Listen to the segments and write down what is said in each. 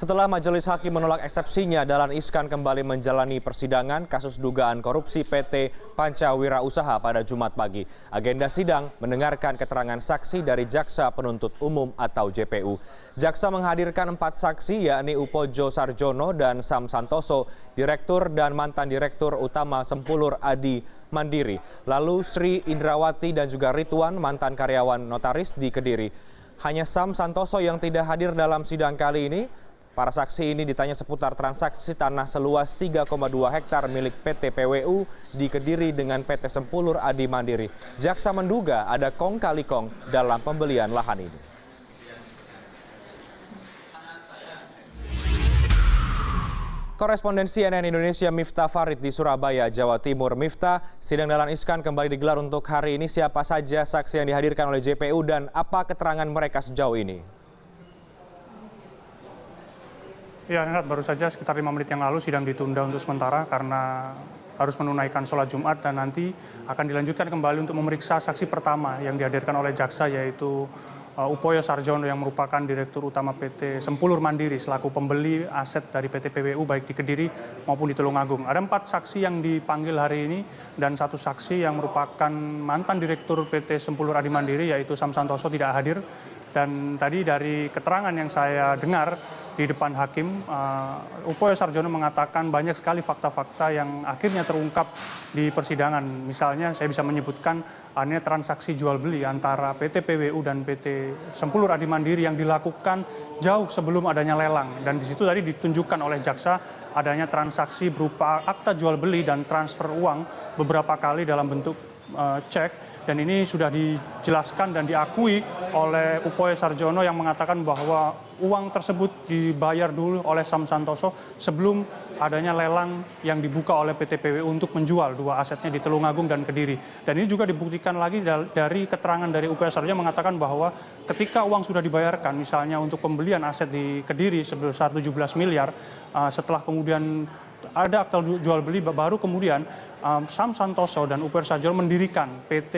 Setelah Majelis Hakim menolak eksepsinya, Dahlan Iskan kembali menjalani persidangan kasus dugaan korupsi PT Pancawira Usaha pada Jumat pagi. Agenda sidang mendengarkan keterangan saksi dari Jaksa Penuntut Umum atau JPU. Jaksa menghadirkan 4 saksi yakni Upojo Sarjono dan Sam Santoso, Direktur dan mantan Direktur Utama Sempulur Adi Mandiri. Lalu Sri Indrawati dan juga Ridwan, mantan karyawan notaris di Kediri. Hanya Sam Santoso yang tidak hadir dalam sidang kali ini. Para saksi ini ditanya seputar transaksi tanah seluas 3,2 hektar milik PT PWU di Kediri dengan PT Sempulur Adi Mandiri. Jaksa menduga ada kong kali kong dalam pembelian lahan ini. Korespondensi CNN Indonesia Miftah Farid di Surabaya, Jawa Timur. Miftah, sidang Dahlan Iskan kembali digelar untuk hari ini. Siapa saja saksi yang dihadirkan oleh JPU dan apa keterangan mereka sejauh ini? Ya, Renat, baru saja sekitar 5 menit yang lalu sidang ditunda untuk sementara karena harus menunaikan sholat Jumat dan nanti akan dilanjutkan kembali untuk memeriksa saksi pertama yang dihadirkan oleh jaksa, yaitu Upoyo Sarjono yang merupakan Direktur Utama PT Sempulur Mandiri selaku pembeli aset dari PT PWU baik di Kediri maupun di Tulungagung. Ada 4 saksi yang dipanggil hari ini dan 1 saksi yang merupakan mantan Direktur PT Sempulur Adi Mandiri yaitu Sam Santoso tidak hadir. Dan tadi dari keterangan yang saya dengar di depan hakim, Upoyo Sarjono mengatakan banyak sekali fakta-fakta yang akhirnya terungkap di persidangan. Misalnya saya bisa menyebutkan adanya transaksi jual beli antara PT PWU dan PT Sempulur Adi Mandiri yang dilakukan jauh sebelum adanya lelang. Dan di situ tadi ditunjukkan oleh jaksa adanya transaksi berupa akta jual beli dan transfer uang beberapa kali dalam bentuk cek. Dan ini sudah dijelaskan dan diakui oleh Upoyo Sarjono yang mengatakan bahwa uang tersebut dibayar dulu oleh Sam Santoso sebelum adanya lelang yang dibuka oleh PT PWU untuk menjual 2 asetnya di Tulungagung dan Kediri. Dan ini juga dibuktikan lagi dari keterangan dari Upoyo Sarjono mengatakan bahwa ketika uang sudah dibayarkan misalnya untuk pembelian aset di Kediri sebesar 17 miliar, setelah kemudian ada akta jual beli, baru kemudian Sam Santoso dan Upoyo Sarjono mendirikan PT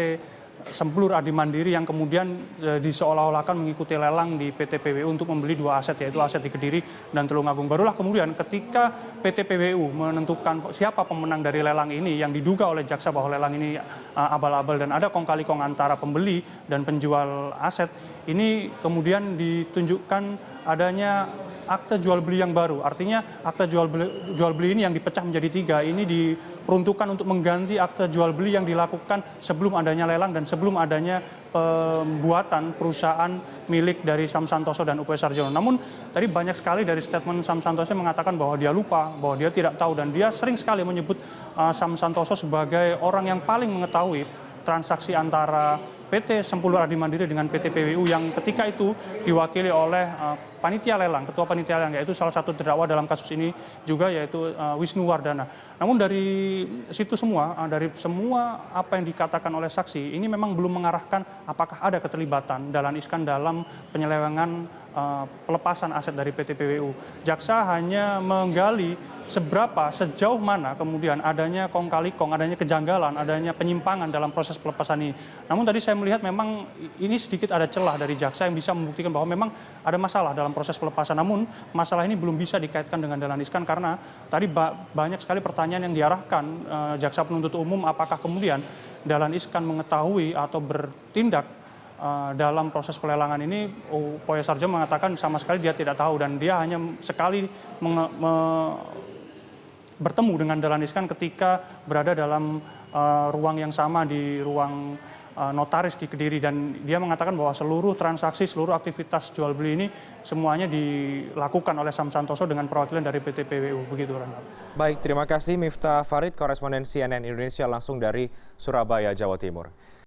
Sempulur Adi Mandiri yang kemudian diseolah-olahkan mengikuti lelang di PT PWU untuk membeli 2 aset, yaitu aset di Kediri dan Tulungagung. Barulah kemudian ketika PT PWU menentukan siapa pemenang dari lelang ini yang diduga oleh jaksa bahwa lelang ini abal-abal dan ada kong kali kong antara pembeli dan penjual aset, ini kemudian ditunjukkan adanya akta jual beli yang baru. Artinya akta jual beli ini yang dipecah menjadi 3 ini diperuntukkan untuk mengganti akta jual beli yang dilakukan sebelum adanya lelang dan sebelum adanya pembuatan perusahaan milik dari Sam Santoso dan Upoyo Sarjono. Namun tadi banyak sekali dari statement Sam Santoso yang mengatakan bahwa dia lupa, bahwa dia tidak tahu, dan dia sering sekali menyebut Sam Santoso sebagai orang yang paling mengetahui transaksi antara PT Sempulur Adi Mandiri dengan PT PWU yang ketika itu diwakili oleh panitia lelang, ketua panitia lelang, yaitu salah satu terdakwa dalam kasus ini juga, yaitu Wisnu Wardana. Namun dari situ semua, dari semua apa yang dikatakan oleh saksi, ini memang belum mengarahkan apakah ada keterlibatan Dahlan Iskan dalam penyelewengan pelepasan aset dari PT PWU. Jaksa hanya menggali sejauh mana kemudian adanya kong kali kong, adanya kejanggalan, adanya penyimpangan dalam proses pelepasan ini. Namun tadi saya melihat memang ini sedikit ada celah dari jaksa yang bisa membuktikan bahwa memang ada masalah dalam proses pelepasan. Namun masalah ini belum bisa dikaitkan dengan Dahlan Iskan karena tadi banyak sekali pertanyaan yang diarahkan jaksa penuntut umum, apakah kemudian Dahlan Iskan mengetahui atau bertindak dalam proses pelelangan ini. Upoyo Sarjono mengatakan sama sekali dia tidak tahu dan dia hanya sekali bertemu dengan Dahlan Iskan ketika berada dalam ruang yang sama di ruang notaris di Kediri, dan dia mengatakan bahwa seluruh transaksi, seluruh aktivitas jual beli ini semuanya dilakukan oleh Sam Santoso dengan perwakilan dari PT PWU. Begitu, Renat. Baik, terima kasih Miftah Farid, korespondensi CNN Indonesia langsung dari Surabaya, Jawa Timur.